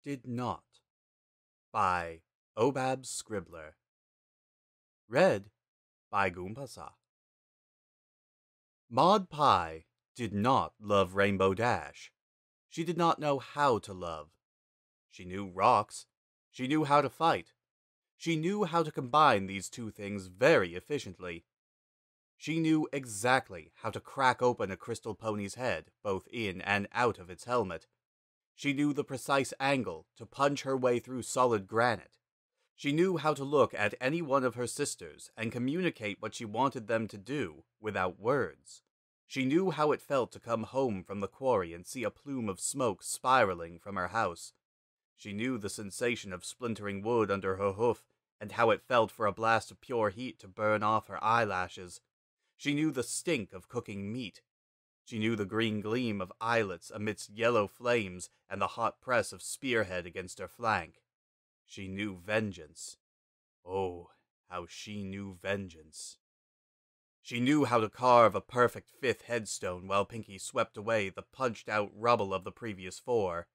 Did Not by Obabscribbler. Read by Goompasa. Maud Pie did not love Rainbow Dash. She did not know how to love. She knew rocks. She knew how to fight. She knew how to combine these two things very efficiently. She knew exactly how to crack open a crystal pony's head, both in and out of its helmet. She knew the precise angle to punch her way through solid granite. She knew how to look at any one of her sisters and communicate what she wanted them to do without words. She knew how it felt to come home from the quarry and see a plume of smoke spiraling from her house. She knew the sensation of splintering wood under her hoof and how it felt for a blast of pure heat to burn off her eyelashes. She knew the stink of cooking meat. She knew the green gleam of eyelets amidst yellow flames and the hot press of spearhead against her flank. She knew vengeance. Oh, how she knew vengeance. She knew how to carve a perfect fifth headstone while Pinky swept away the punched-out rubble of the previous four.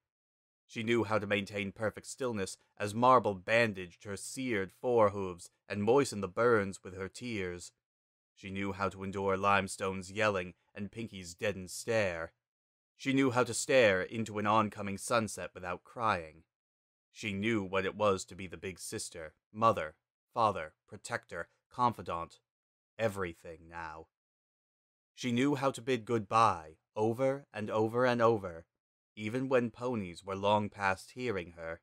She knew how to maintain perfect stillness as Marble bandaged her seared forehooves and moistened the burns with her tears. She knew how to endure Limestone's yelling and Pinky's deadened stare. She knew how to stare into an oncoming sunset without crying. She knew what it was to be the big sister, mother, father, protector, confidant, everything now. She knew how to bid goodbye over and over and over, even when ponies were long past hearing her.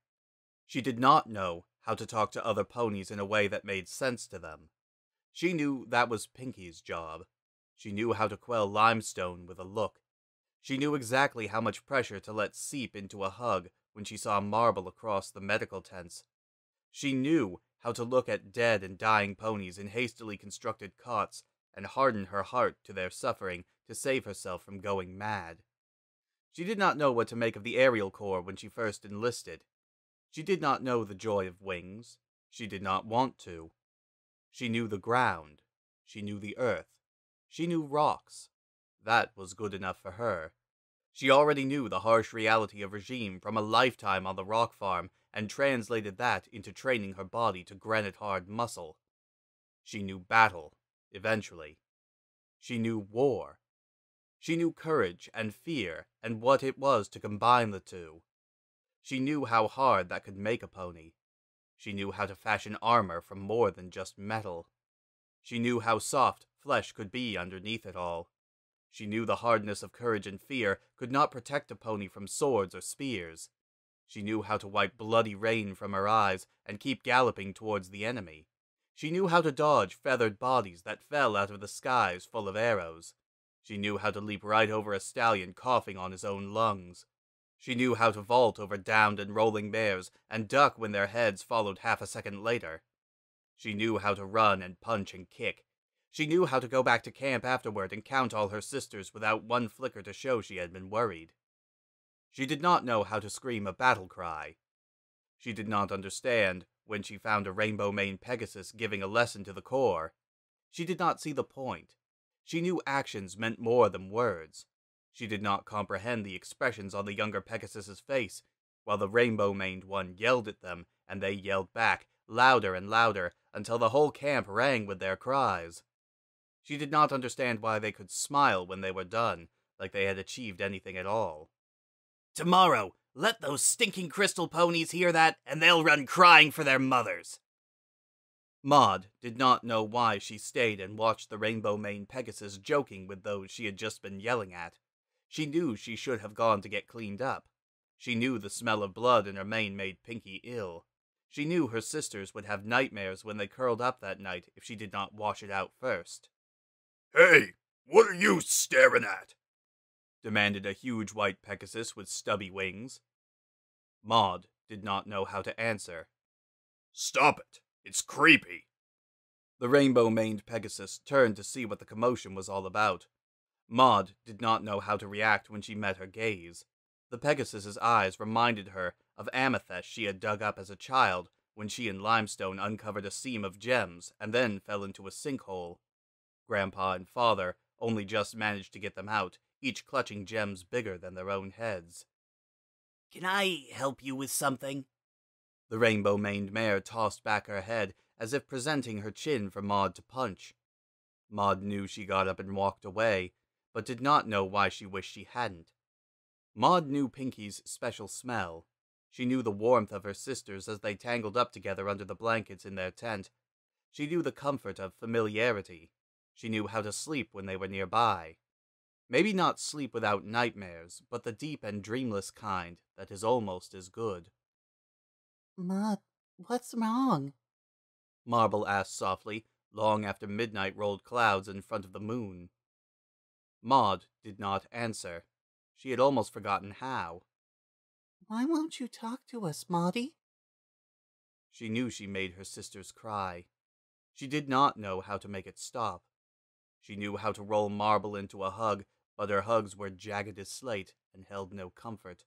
She did not know how to talk to other ponies in a way that made sense to them. She knew that was Pinky's job. She knew how to quell Limestone with a look. She knew exactly how much pressure to let seep into a hug when she saw Marble across the medical tents. She knew how to look at dead and dying ponies in hastily constructed cots and harden her heart to their suffering to save herself from going mad. She did not know what to make of the Aerial Corps when she first enlisted. She did not know the joy of wings. She did not want to. She knew the ground. She knew the earth. She knew rocks. That was good enough for her. She already knew the harsh reality of regime from a lifetime on the rock farm and translated that into training her body to granite-hard muscle. She knew battle, eventually. She knew war. She knew courage and fear and what it was to combine the two. She knew how hard that could make a pony. She knew how to fashion armor from more than just metal. She knew how soft flesh could be underneath it all. She knew the hardness of courage and fear could not protect a pony from swords or spears. She knew how to wipe bloody rain from her eyes and keep galloping towards the enemy. She knew how to dodge feathered bodies that fell out of the skies full of arrows. She knew how to leap right over a stallion coughing on his own lungs. She knew how to vault over downed and rolling bears and duck when their heads followed half a second later. She knew how to run and punch and kick. She knew how to go back to camp afterward and count all her sisters without one flicker to show she had been worried. She did not know how to scream a battle cry. She did not understand when she found a rainbow-maned Pegasus giving a lesson to the Corps. She did not see the point. She knew actions meant more than words. She did not comprehend the expressions on the younger Pegasus's face, while the rainbow-maned one yelled at them, and they yelled back, louder and louder, until the whole camp rang with their cries. She did not understand why they could smile when they were done, like they had achieved anything at all. "Tomorrow, let those stinking crystal ponies hear that, and they'll run crying for their mothers." Maud did not know why she stayed and watched the rainbow-maned Pegasus joking with those she had just been yelling at. She knew she should have gone to get cleaned up. She knew the smell of blood in her mane made Pinky ill. She knew her sisters would have nightmares when they curled up that night if she did not wash it out first. "Hey, what are you staring at?" demanded a huge white Pegasus with stubby wings. Maud did not know how to answer. "Stop it, it's creepy." The rainbow-maned Pegasus turned to see what the commotion was all about. Maud did not know how to react when she met her gaze. The Pegasus's eyes reminded her of amethyst she had dug up as a child when she and Limestone uncovered a seam of gems and then fell into a sinkhole. Grandpa and Father only just managed to get them out, each clutching gems bigger than their own heads. Can I help you with something? The rainbow-maned mare tossed back her head as if presenting her chin for Maud to punch. Maud knew she got up and walked away, but did not know why she wished she hadn't. Maud knew Pinky's special smell. She knew the warmth of her sisters as they tangled up together under the blankets in their tent. She knew the comfort of familiarity. She knew how to sleep when they were nearby. Maybe not sleep without nightmares, but the deep and dreamless kind that is almost as good. Maud, what's wrong? Marble asked softly, long after midnight rolled clouds in front of the moon. Maud did not answer. She had almost forgotten how. Why won't you talk to us, Maudie? She knew she made her sisters cry. She did not know how to make it stop. She knew how to roll Marble into a hug, but her hugs were jagged as slate and held no comfort.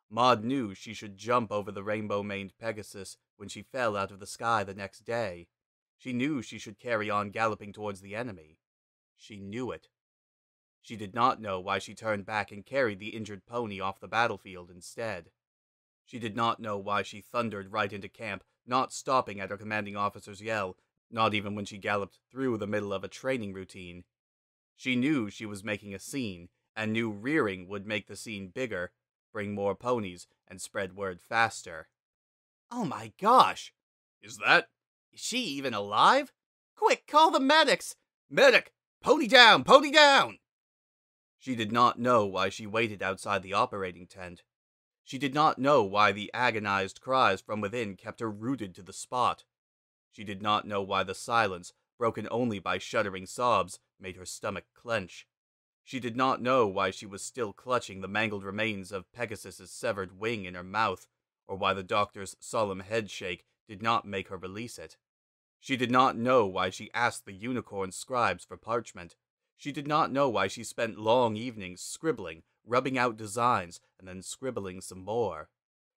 Maud knew she should jump over the rainbow-maned Pegasus when she fell out of the sky the next day. She knew she should carry on galloping towards the enemy. She knew it. She did not know why she turned back and carried the injured pony off the battlefield instead. She did not know why she thundered right into camp, not stopping at her commanding officer's yell, not even when she galloped through the middle of a training routine. She knew she was making a scene, and knew rearing would make the scene bigger, bring more ponies, and spread word faster. Oh my gosh! Is that? Is she even alive? Quick, call the medics! Medic! Pony down! Pony down! She did not know why she waited outside the operating tent. She did not know why the agonized cries from within kept her rooted to the spot. She did not know why the silence, broken only by shuddering sobs, made her stomach clench. She did not know why she was still clutching the mangled remains of Pegasus's severed wing in her mouth, or why the doctor's solemn head shake did not make her release it. She did not know why she asked the unicorn scribes for parchment. She did not know why she spent long evenings scribbling, rubbing out designs, and then scribbling some more.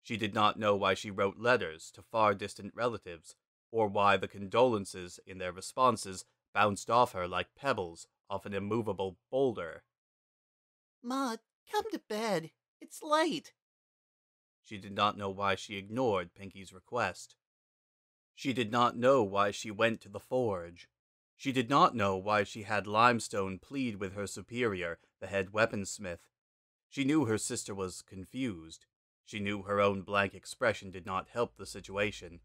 She did not know why she wrote letters to far-distant relatives, or why the condolences in their responses bounced off her like pebbles off an immovable boulder. Maud, come to bed. It's late. She did not know why she ignored Pinky's request. She did not know why she went to the forge. She did not know why she had Limestone plead with her superior, the head weaponsmith. She knew her sister was confused. She knew her own blank expression did not help the situation.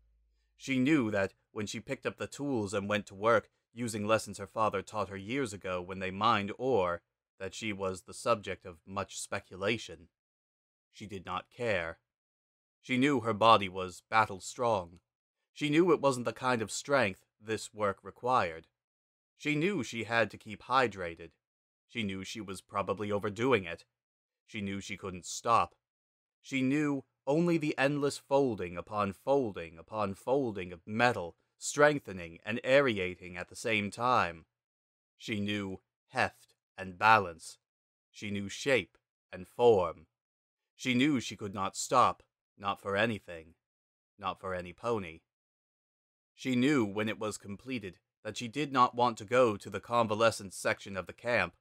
She knew that when she picked up the tools and went to work, using lessons her father taught her years ago when they mined ore, that she was the subject of much speculation. She did not care. She knew her body was battle-strong. She knew it wasn't the kind of strength this work required. She knew she had to keep hydrated. She knew she was probably overdoing it. She knew she couldn't stop. She knew only the endless folding upon folding upon folding of metal, strengthening and aerating at the same time. She knew heft and balance. She knew shape and form. She knew she could not stop, not for anything, not for any pony. She knew when it was completed that she did not want to go to the convalescent section of the camp.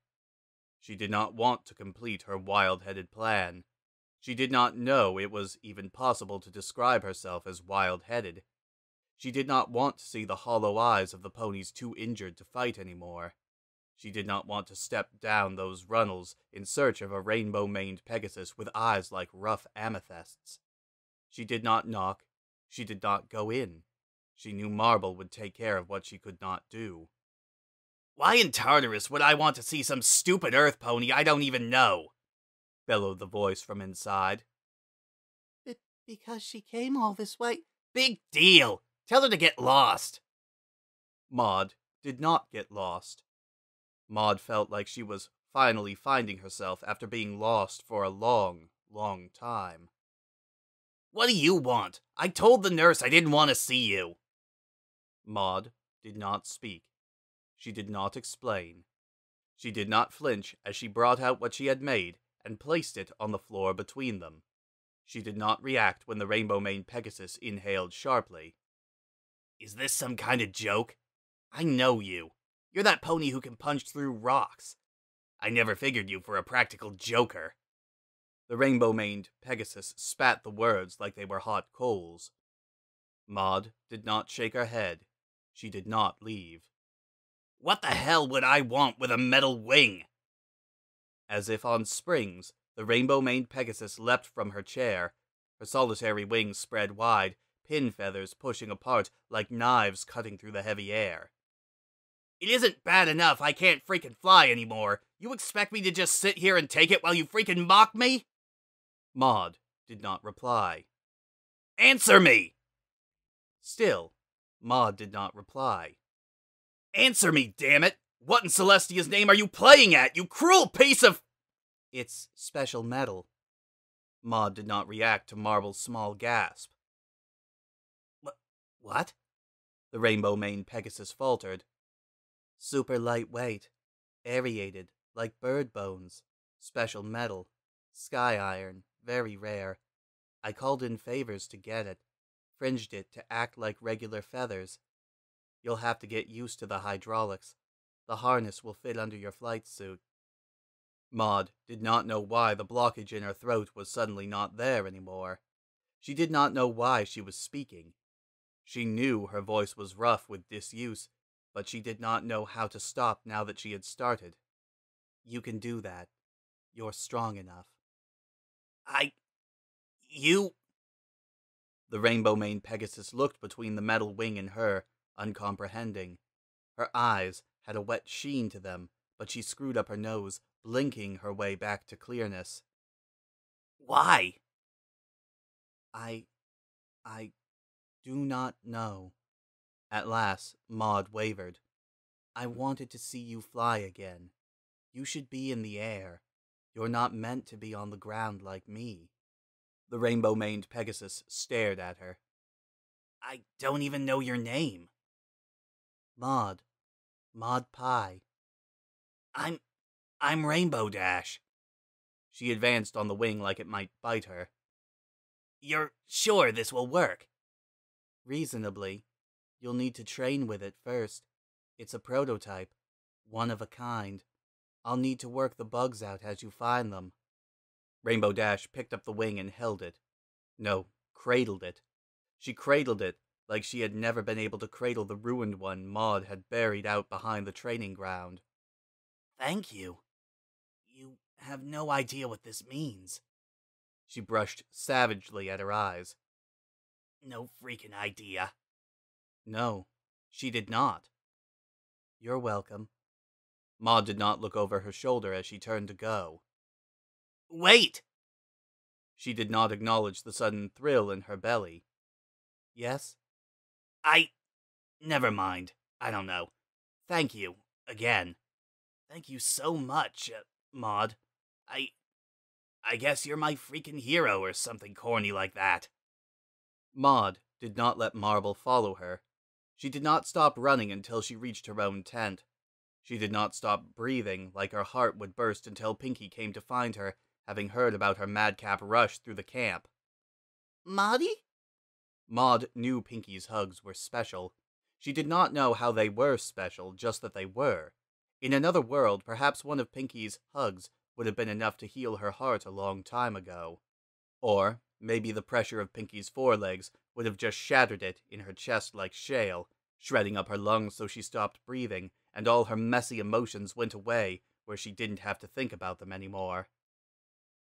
She did not want to complete her wild-headed plan. She did not know it was even possible to describe herself as wild-headed. She did not want to see the hollow eyes of the ponies too injured to fight anymore. She did not want to step down those runnels in search of a rainbow-maned Pegasus with eyes like rough amethysts. She did not knock. She did not go in. She knew Marble would take care of what she could not do. Why in Tartarus would I want to see some stupid earth pony I don't even know? Bellowed the voice from inside. Because she came all this way. Big deal! Tell her to get lost! Maud did not get lost. Maud felt like she was finally finding herself after being lost for a long, long time. What do you want? I told the nurse I didn't want to see you. Maud did not speak. She did not explain. She did not flinch as she brought out what she had made and placed it on the floor between them. She did not react when the rainbow-maned Pegasus inhaled sharply. Is this some kind of joke? I know you. You're that pony who can punch through rocks. I never figured you for a practical joker. The rainbow-maned Pegasus spat the words like they were hot coals. Maud did not shake her head. She did not leave. What the hell would I want with a metal wing? As if on springs, the rainbow-maned Pegasus leapt from her chair. Her solitary wings spread wide, pin feathers pushing apart like knives cutting through the heavy air. It isn't bad enough I can't freaking fly anymore. You expect me to just sit here and take it while you freaking mock me? Maud did not reply. Answer me! Still, Maud did not reply. Answer me, damn it! What in Celestia's name are you playing at, you cruel piece of— It's special metal. Maud did not react to Marble's small gasp. What? The rainbow-maned Pegasus faltered. Super lightweight, aerated, like bird bones, special metal, sky iron, very rare. I called in favors to get it, fringed it to act like regular feathers. You'll have to get used to the hydraulics. The harness will fit under your flight suit. Maud did not know why the blockage in her throat was suddenly not there anymore. She did not know why she was speaking. She knew her voice was rough with disuse, but she did not know how to stop now that she had started. You can do that. You're strong enough. You... The rainbow-maned Pegasus looked between the metal wing and her, uncomprehending. Her eyes had a wet sheen to them, but she screwed up her nose, blinking her way back to clearness. Why? I do not know. At last, Maud wavered. I wanted to see you fly again. You should be in the air. You're not meant to be on the ground like me. The rainbow-maned Pegasus stared at her. I don't even know your name. Maud. Maud Pie. I'm Rainbow Dash. She advanced on the wing like it might bite her. You're sure this will work? Reasonably. You'll need to train with it first. It's a prototype. One of a kind. I'll need to work the bugs out as you find them. Rainbow Dash picked up the wing and held it. No, cradled it. She cradled it like she had never been able to cradle the ruined one Maud had buried out behind the training ground. Thank you. You have no idea what this means. She brushed savagely at her eyes. No freaking idea. No, she did not. You're welcome. Maud did not look over her shoulder as she turned to go. Wait! She did not acknowledge the sudden thrill in her belly. Yes? Never mind. I don't know. Thank you, again. Thank you so much, Maud. I guess you're my freaking hero or something corny like that. Maud did not let Marble follow her. She did not stop running until she reached her own tent. She did not stop breathing like her heart would burst until Pinky came to find her, having heard about her madcap rush through the camp. Maudie? Maud knew Pinky's hugs were special. She did not know how they were special, just that they were. In another world, perhaps one of Pinky's hugs would have been enough to heal her heart a long time ago. Or maybe the pressure of Pinky's forelegs would have just shattered it in her chest like shale, shredding up her lungs so she stopped breathing, and all her messy emotions went away where she didn't have to think about them anymore.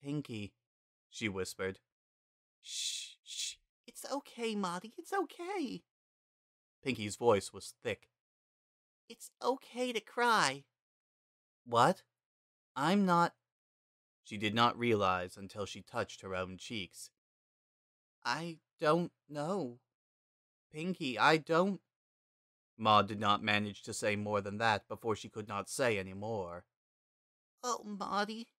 Pinky, she whispered. Shh, shh. It's okay, Maudie. It's okay. Pinky's voice was thick. It's okay to cry. What? I'm not... She did not realize until she touched her own cheeks. I don't know. Pinky, I don't... Maud did not manage to say more than that before she could not say any more. Oh, Maudie.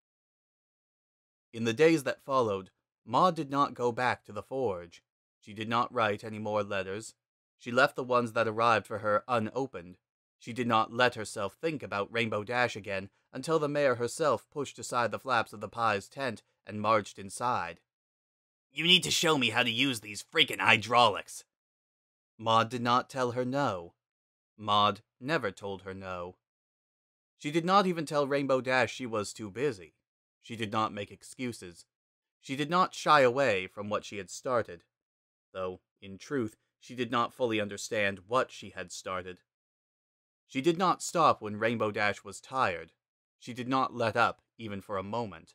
In the days that followed, Maud did not go back to the forge. She did not write any more letters. She left the ones that arrived for her unopened. She did not let herself think about Rainbow Dash again until the mayor herself pushed aside the flaps of the Pie's tent and marched inside. You need to show me how to use these freaking hydraulics. Maud did not tell her no. Maud never told her no. She did not even tell Rainbow Dash she was too busy. She did not make excuses. She did not shy away from what she had started, though, in truth, she did not fully understand what she had started. She did not stop when Rainbow Dash was tired. She did not let up, even for a moment.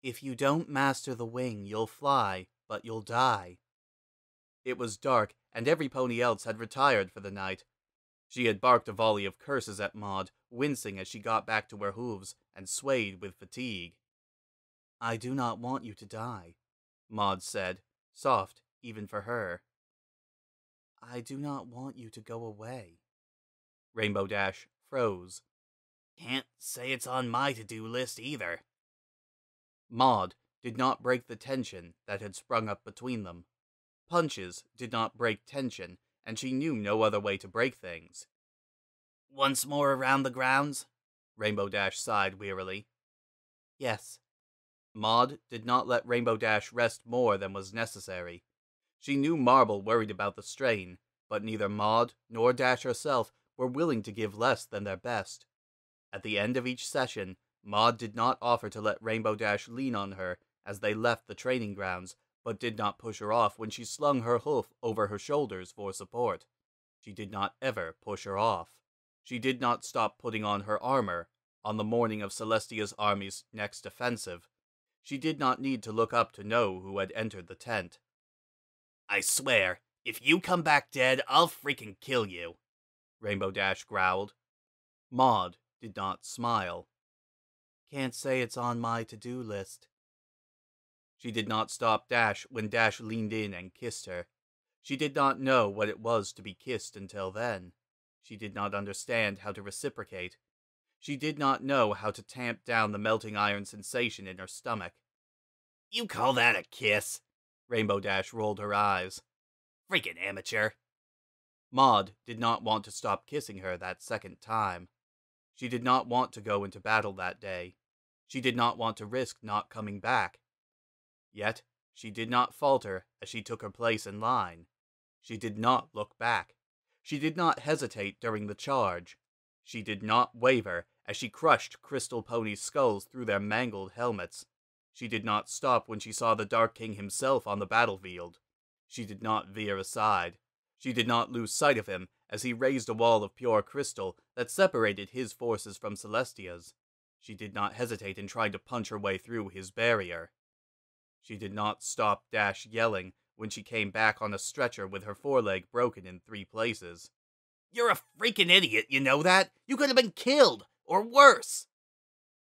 If you don't master the wing, you'll fly, but you'll die. It was dark, and every pony else had retired for the night. She had barked a volley of curses at Maud, wincing as she got back to her hooves, and swayed with fatigue. I do not want you to die, Maud said, soft even for her. I do not want you to go away. Rainbow Dash froze. Can't say it's on my to-do list either. Maud did not break the tension that had sprung up between them. Punches did not break tension, and she knew no other way to break things. Once more around the grounds? Rainbow Dash sighed wearily. Yes. Maud did not let Rainbow Dash rest more than was necessary. She knew Marble worried about the strain, but neither Maud nor Dash herself were willing to give less than their best. At the end of each session, Maud did not offer to let Rainbow Dash lean on her as they left the training grounds, but did not push her off when she slung her hoof over her shoulders for support. She did not ever push her off. She did not stop putting on her armor on the morning of Celestia's army's next offensive. She did not need to look up to know who had entered the tent. I swear, if you come back dead, I'll freaking kill you, Rainbow Dash growled. Maud did not smile. Can't say it's on my to-do list. She did not stop Dash when Dash leaned in and kissed her. She did not know what it was to be kissed until then. She did not understand how to reciprocate. She did not know how to tamp down the melting iron sensation in her stomach. You call that a kiss? Rainbow Dash rolled her eyes. Freaking amateur. Maud did not want to stop kissing her that second time. She did not want to go into battle that day. She did not want to risk not coming back. Yet, she did not falter as she took her place in line. She did not look back. She did not hesitate during the charge. She did not waver as she crushed Crystal Pony's skulls through their mangled helmets. She did not stop when she saw the Dark King himself on the battlefield. She did not veer aside. She did not lose sight of him as he raised a wall of pure crystal that separated his forces from Celestia's. She did not hesitate in trying to punch her way through his barrier. She did not stop Dash yelling when she came back on a stretcher with her foreleg broken in 3 places. You're a freaking idiot, you know that? You could have been killed, or worse!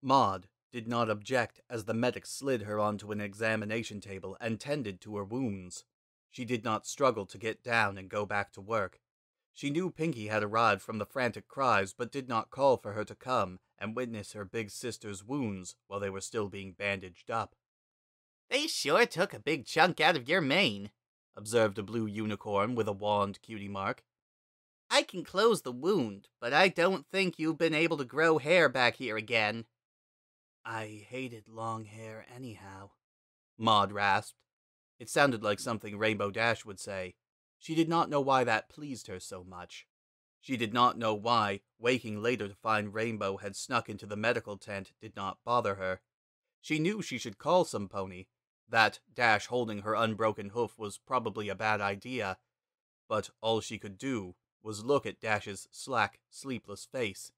Maud did not object as the medic slid her onto an examination table and tended to her wounds. She did not struggle to get down and go back to work. She knew Pinkie had arrived from the frantic cries, but did not call for her to come and witness her big sister's wounds while they were still being bandaged up. They sure took a big chunk out of your mane, observed a blue unicorn with a wand cutie mark. I can close the wound, but I don't think you've been able to grow hair back here again. I hated long hair anyhow, Maud rasped. It sounded like something Rainbow Dash would say. She did not know why that pleased her so much. She did not know why waking later to find Rainbow had snuck into the medical tent did not bother her. She knew she should call some pony. That Dash holding her unbroken hoof was probably a bad idea, but all she could do was look at Dash's slack, sleepless face.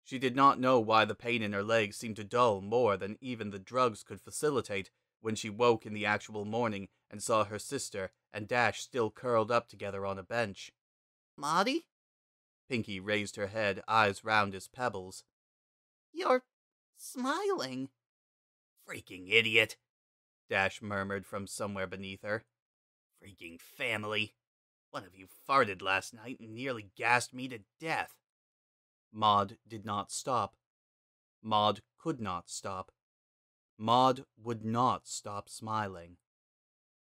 She did not know why the pain in her legs seemed to dull more than even the drugs could facilitate when she woke in the actual morning and saw her sister and Dash still curled up together on a bench. Maudie? Pinkie raised her head, eyes round as pebbles. You're smiling. Freaking idiot, Dash murmured from somewhere beneath her. Freaking family. One of you farted last night and nearly gassed me to death. Maud did not stop. Maud could not stop. Maud would not stop smiling.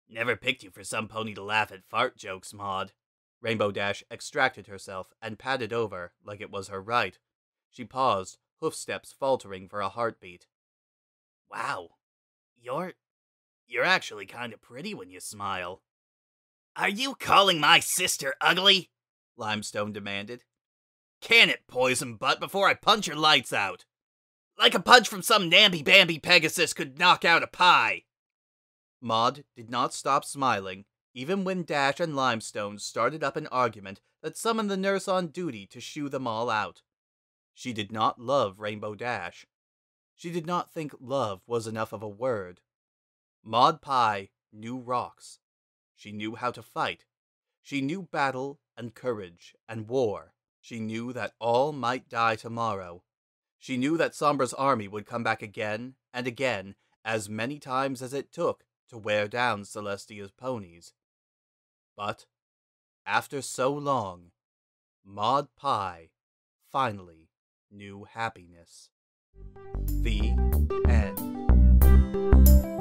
Never picked you for some pony to laugh at fart jokes, Maud. Rainbow Dash extracted herself and padded over like it was her right. She paused, hoof steps faltering for a heartbeat. Wow, you're actually kind of pretty when you smile. Are you calling my sister ugly? Limestone demanded. Can it, poison butt, before I punch your lights out? Like a punch from some namby-bamby Pegasus could knock out a pie. Maud did not stop smiling, even when Dash and Limestone started up an argument that summoned the nurse on duty to shoo them all out. She did not love Rainbow Dash. She did not think love was enough of a word. Maud Pie knew rocks. She knew how to fight. She knew battle and courage and war. She knew that all might die tomorrow. She knew that Sombra's army would come back again and again, as many times as it took to wear down Celestia's ponies. But, after so long, Maud Pie finally knew happiness. The end.